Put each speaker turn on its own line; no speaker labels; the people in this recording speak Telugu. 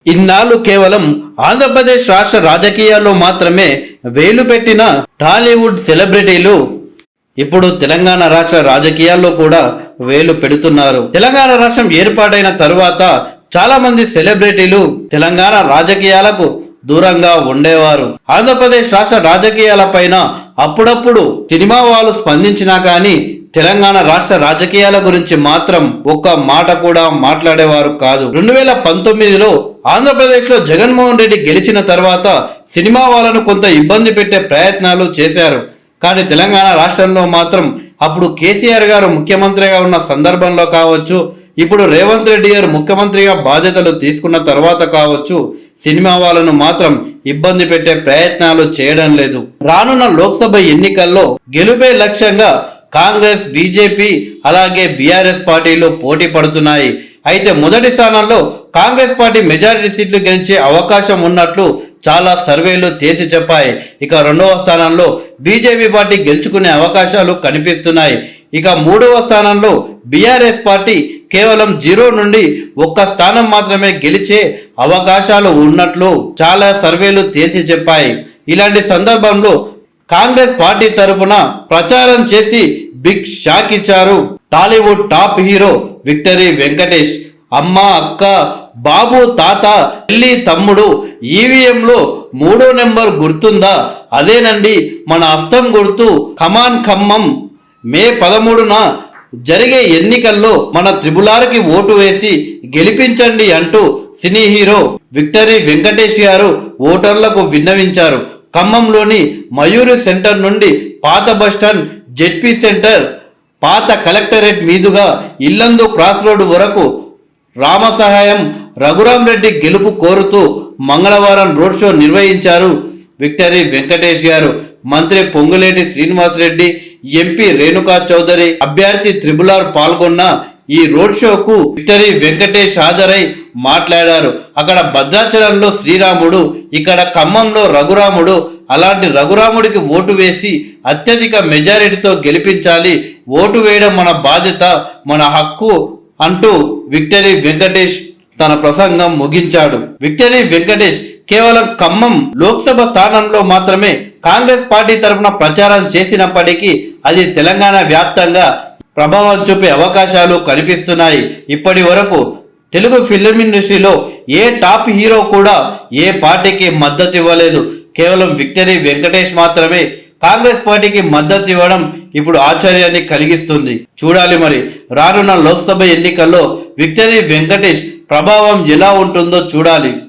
ఇన్నాళ్ళు కేవలం ఆంధ్రప్రదేశ్ రాష్ట్ర రాజకీయాల్లో మాత్రమే వేలు పెట్టిన టాలీవుడ్ సెలబ్రిటీలు ఇప్పుడు తెలంగాణ రాష్ట్ర రాజకీయాల్లో కూడా వేలు పెడుతున్నారు. తెలంగాణ రాష్ట్రం ఏర్పాటైన తరువాత చాలా మంది సెలబ్రిటీలు తెలంగాణ రాజకీయాలకు దూరంగా ఉండేవారు. ఆంధ్రప్రదేశ్ రాష్ట్ర రాజకీయాల పైన అప్పుడప్పుడు సినిమా వాళ్ళు స్పందించినా కానీ తెలంగాణ రాష్ట్ర రాజకీయాల గురించి మాత్రం ఒక్క మాట కూడా మాట్లాడేవారు కాదు. 2019లో ఆంధ్రప్రదేశ్ లో జగన్మోహన్ రెడ్డి గెలిచిన తర్వాత సినిమా వాళ్ళను కొంత ఇబ్బంది పెట్టే ప్రయత్నాలు చేశారు. కానీ తెలంగాణ రాష్ట్రంలో మాత్రం అప్పుడు కేసీఆర్ గారు ముఖ్యమంత్రిగా ఉన్న సందర్భంలో కావచ్చు, ఇప్పుడు రేవంత్ రెడ్డి గారు ముఖ్యమంత్రిగా బాధ్యతలు తీసుకున్న తర్వాత కావచ్చు, సినిమా వాళ్ళను మాత్రం ఇబ్బంది పెట్టే ప్రయత్నాలు చేయడం లేదు. రానున్న లోక్సభ ఎన్నికల్లో గెలుపే లక్ష్యంగా కాంగ్రెస్, బీజేపీ అలాగే బీఆర్ఎస్ పార్టీలు పోటీ పడుతున్నాయి. అయితే మొదటి స్థానంలో కాంగ్రెస్ పార్టీ మెజారిటీ సీట్లు గెలిచే అవకాశం ఉన్నట్లు చాలా సర్వేలు తేల్చి చెప్పాయి. ఇక రెండవ స్థానంలో బీజేపీ పార్టీ గెలుచుకునే అవకాశాలు కనిపిస్తున్నాయి. ఇక మూడవ స్థానంలో బీఆర్ఎస్ పార్టీ కేవలం 0 నుండి 1 స్థానం మాత్రమే గెలిచే అవకాశాలు ఉన్నట్లు చాలా సర్వేలు తేల్చి చెప్పాయి. ఇలాంటి సందర్భంలో కాంగ్రెస్ పార్టీ తరపున ప్రచారం చేసి బిగ్ షాక్ ఇచ్చారు Tollywood top hero victory Venkatesh. అమ్మ, అక్క, బాబు, తాత, తల్లి, తమ్ముడు, ఈవీఎంలో 3వ నెంబర్ గుర్తుందా? అదేనండి మన హస్తం గుర్తు. కమాన్ ఖమ్మం, మే 13న జరిగే ఎన్నికల్లో మన త్రిబులార్కి ఓటు వేసి గెలిపించండి అంటూ సినీ హీరో విక్టరీ వెంకటేష్ గారు ఓటర్లకు విన్నవించారు. ఖమ్మంలోని మయూరి సెంటర్ నుండి పాత బస్టాండ్, జెడ్పీ సెంటర్, పాత కలెక్టరేట్ మీదుగా ఇల్లందు క్రాస్ రోడ్ వరకు రామసహాయం రఘురాం రెడ్డి గెలుపు కోరుతూ మంగళవారం రోడ్ షో నిర్వహించారు విక్టరీ వెంకటేష్ గారు. మంత్రి పొంగులేటి శ్రీనివాసరెడ్డి, ఎంపీ రేణుకా చౌదరి, అభ్యర్థి త్రిబులార్ పాల్గొన్న ఈ రోడ్ షోకు విక్టరీ వెంకటేష్ హాజరై మాట్లాడారు. అక్కడ భద్రాచలంలో శ్రీరాముడు, ఇక్కడ ఖమ్మంలో రఘురాముడు. అలాంటి రఘురాముడికి ఓటు వేసి అత్యధిక మెజారిటీతో గెలిపించాలి. ఓటు వేయడం మన బాధ్యత, మన హక్కు అంటూ విక్టరీ వెంకటేష్ తన ప్రసంగం ముగించాడు. విక్టరీ వెంకటేష్ కేవలం ఖమ్మం లోక్సభ స్థానంలో మాత్రమే కాంగ్రెస్ పార్టీ తరఫున ప్రచారం చేసినప్పటికీ అది తెలంగాణ వ్యాప్తంగా ప్రభావం చూపే అవకాశాలు కనిపిస్తున్నాయి. ఇప్పటి వరకు తెలుగు ఫిల్మ్ ఇండస్ట్రీలో ఏ టాప్ హీరో కూడా ఏ పార్టీకి మద్దతు ఇవ్వలేదు. కేవలం విక్టరీ వెంకటేష్ మాత్రమే కాంగ్రెస్ పార్టీకి మద్దతు ఇవ్వడం ఇప్పుడు ఆశ్చర్యాన్ని కలిగిస్తుంది. చూడాలి మరి రానున్న లోక్సభ ఎన్నికల్లో విక్టరీ వెంకటేష్ ప్రభావం ఎలా ఉంటుందో చూడాలి.